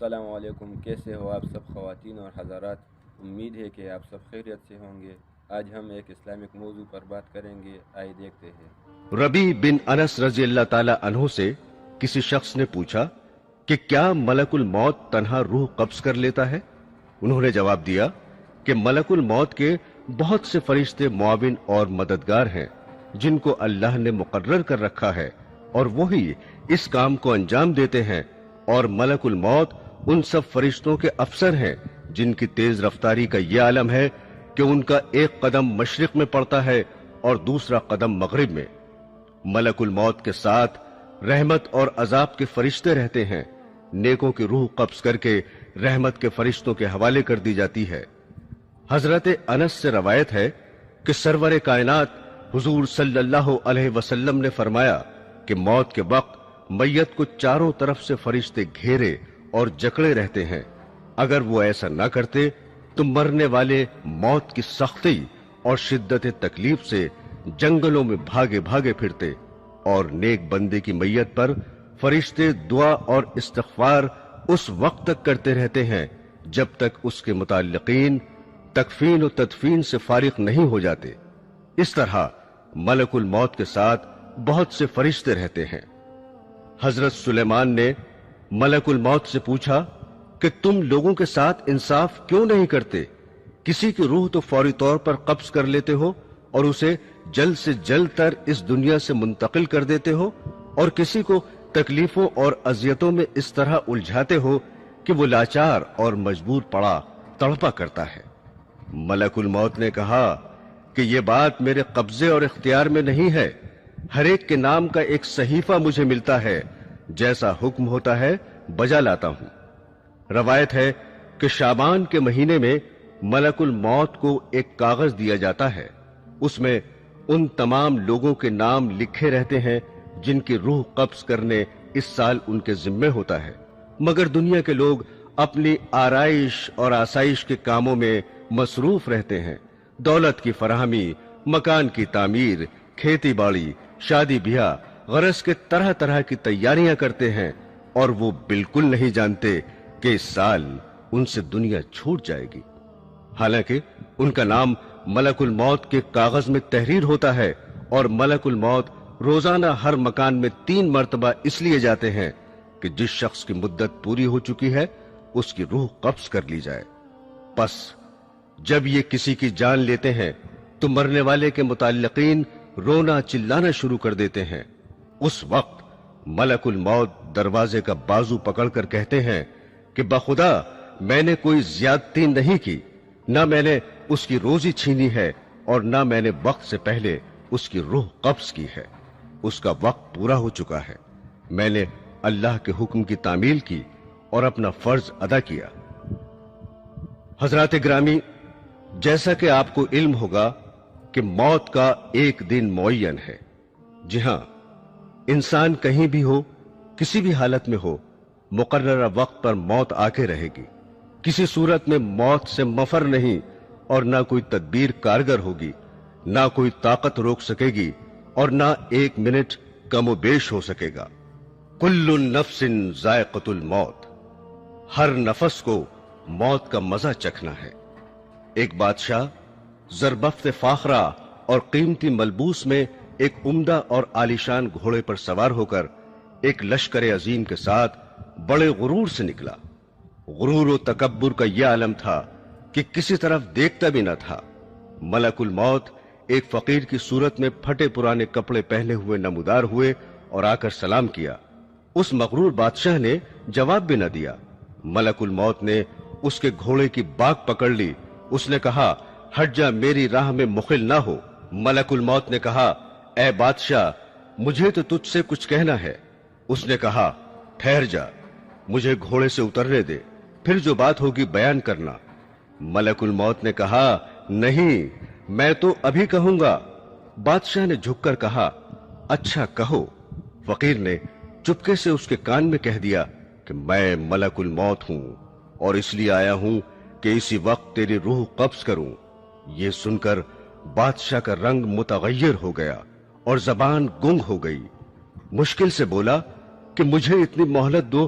السلام علیکم، کیسے ہو آپ سب خواتین اور حضرات؟ امید ہے کہ آپ سب خیریت سے ہوں گے۔ آج ہم ایک اسلامک موضوع پر بات کریں گے، آئیے دیکھتے ہیں۔ ربیع بن انس رضی اللہ تعالی عنہ سے کسی شخص نے پوچھا کہ کیا ملک الموت تنہا روح قبض کر لیتا ہے؟ انہوں نے جواب دیا کہ ملک الموت کے بہت سے فرشتے معاون اور مددگار ہیں جن کو اللہ نے مقرر کر رکھا ہے، اور وہی اس کام کو انجام دیتے ہیں، اور ملک الموت ان سب فرشتوں کے افسر ہیں جن کی تیز رفتاری کا یہ عالم ہے کہ ان کا ایک قدم مشرق میں پڑتا ہے اور دوسرا قدم مغرب میں۔ ملک الموت کے ساتھ رحمت اور عذاب کے فرشتے رہتے ہیں۔ نیکوں کی روح قبض کر کے رحمت کے فرشتوں کے حوالے کر دی جاتی ہے۔ حضرت انس سے روایت ہے کہ سرور کائنات حضور صلی اللہ علیہ وسلم نے فرمایا کہ موت کے وقت میت کو چاروں طرف سے فرشتے گھیرے اور جکڑے رہتے ہیں۔ اگر وہ ایسا نہ کرتے تو مرنے والے موت کی سختی اور شدت تکلیف سے جنگلوں میں بھاگے بھاگے پھرتے، اور نیک بندے کی میت پر فرشتے دعا اور استغفار اس وقت تک کرتے رہتے ہیں جب تک اس کے متعلقین تکفین و تدفین سے فارغ نہیں ہو جاتے۔ اس طرح ملک الموت کے ساتھ بہت سے فرشتے رہتے ہیں۔ حضرت سلیمان نے ملک الموت سے پوچھا کہ تم لوگوں کے ساتھ انصاف کیوں نہیں کرتے؟ کسی کی روح تو فوری طور پر قبض کر لیتے ہو اور اسے جلد سے جلد تر اس دنیا سے منتقل کر دیتے ہو، اور کسی کو تکلیفوں اور اذیتوں میں اس طرح الجھاتے ہو کہ وہ لاچار اور مجبور پڑا تڑپا کرتا ہے۔ ملک الموت نے کہا کہ یہ بات میرے قبضے اور اختیار میں نہیں ہے۔ ہر ایک کے نام کا ایک صحیفہ مجھے ملتا ہے، جیسا حکم ہوتا ہے بجا لاتا ہوں۔ روایت ہے کہ شعبان کے مہینے میں ملک الموت کو ایک کاغذ دیا جاتا ہے، اس میں ان تمام لوگوں کے نام لکھے رہتے ہیں جن کی روح قبض کرنے اس سال ان کے ذمے ہوتا ہے، مگر دنیا کے لوگ اپنی آرائش اور آسائش کے کاموں میں مصروف رہتے ہیں۔ دولت کی فراہمی، مکان کی تعمیر، کھیتی باڑی، شادی بیاہ، غرض کے طرح طرح کی تیاریاں کرتے ہیں، اور وہ بالکل نہیں جانتے کہ اس سال ان سے دنیا چھوٹ جائے گی۔ حالانکہ ان کا نام ملک الموت کے کاغذ میں تحریر ہوتا ہے، اور ملک الموت روزانہ ہر مکان میں 3 مرتبہ اس لیے جاتے ہیں کہ جس شخص کی مدت پوری ہو چکی ہے اس کی روح قبض کر لی جائے۔ پس جب یہ کسی کی جان لیتے ہیں تو مرنے والے کے متعلقین رونا چلانا شروع کر دیتے ہیں۔ اس وقت ملک الموت دروازے کا بازو پکڑ کر کہتے ہیں کہ بخدا میں نے کوئی زیادتی نہیں کی، نہ میں نے اس کی روزی چھینی ہے، اور نہ میں نے وقت سے پہلے اس کی روح قبض کی ہے۔ اس کا وقت پورا ہو چکا ہے۔ میں نے اللہ کے حکم کی تعمیل کی اور اپنا فرض ادا کیا۔ حضرات گرامی، جیسا کہ آپ کو علم ہوگا کہ موت کا ایک دن معین ہے۔ جی ہاں، انسان کہیں بھی ہو، کسی بھی حالت میں ہو، مقررہ وقت پر موت آ کے رہے گی۔ کسی صورت میں موت سے مفر نہیں، اور نہ کوئی تدبیر کارگر ہوگی، نہ کوئی طاقت روک سکے گی، اور نہ ایک منٹ کم و بیش ہو سکے گا۔ کل نفس ذائقۃ الموت، ہر نفس کو موت کا مزہ چکھنا ہے۔ ایک بادشاہ زربفت فاخرہ اور قیمتی ملبوس میں ایک عمدہ اور عالیشان گھوڑے پر سوار ہو کر ایک لشکر عظیم کے ساتھ بڑے غرور سے نکلا۔ غرور و تکبر کا یہ عالم تھا کہ کسی طرف دیکھتا بھی نہ تھا۔ ملک الموت ایک فقیر کی صورت میں پھٹے پرانے کپڑے پہنے ہوئے نمودار ہوئے اور آ کر سلام کیا۔ اس مغرور بادشاہ نے جواب بھی نہ دیا۔ ملک الموت نے اس کے گھوڑے کی باک پکڑ لی۔ اس نے کہا، ہٹ جا، میری راہ میں مخل نہ ہو۔ ملک الموت نے کہا، اے بادشاہ، مجھے تو تجھ سے کچھ کہنا ہے۔ اس نے کہا، ٹھہر جا، مجھے گھوڑے سے اترنے دے، پھر جو بات ہوگی بیان کرنا۔ ملک الموت نے کہا، نہیں، میں تو ابھی کہوں گا۔ بادشاہ نے جھک کر کہا، اچھا کہو۔ فقیر نے چپکے سے اس کے کان میں کہہ دیا کہ میں ملک الموت ہوں، اور اس لیے آیا ہوں کہ اسی وقت تیری روح قبض کروں۔ یہ سن کر بادشاہ کا رنگ متغیر ہو گیا اور زبان گنگ ہو گئی۔ مشکل سے بولا کہ مجھے اتنی مہلت دو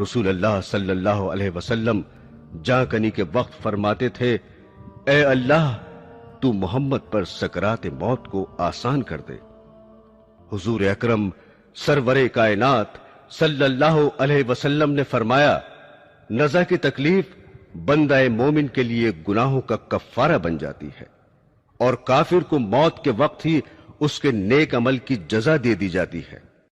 رسول اللہ صلی اللہ علیہ وسلم جاں کنی کے وقت فرماتے تھے، اے اللہ تو محمد پر سکرات موت کو آسان کر دے۔ حضور اکرم سرور کائنات صلی اللہ علیہ وسلم نے فرمایا، نزع کی تکلیف بندہ مومن کے لیے گناہوں کا کفارہ بن جاتی ہے، اور کافر کو موت کے وقت ہی اس کے نیک عمل کی جزا دے دی جاتی ہے۔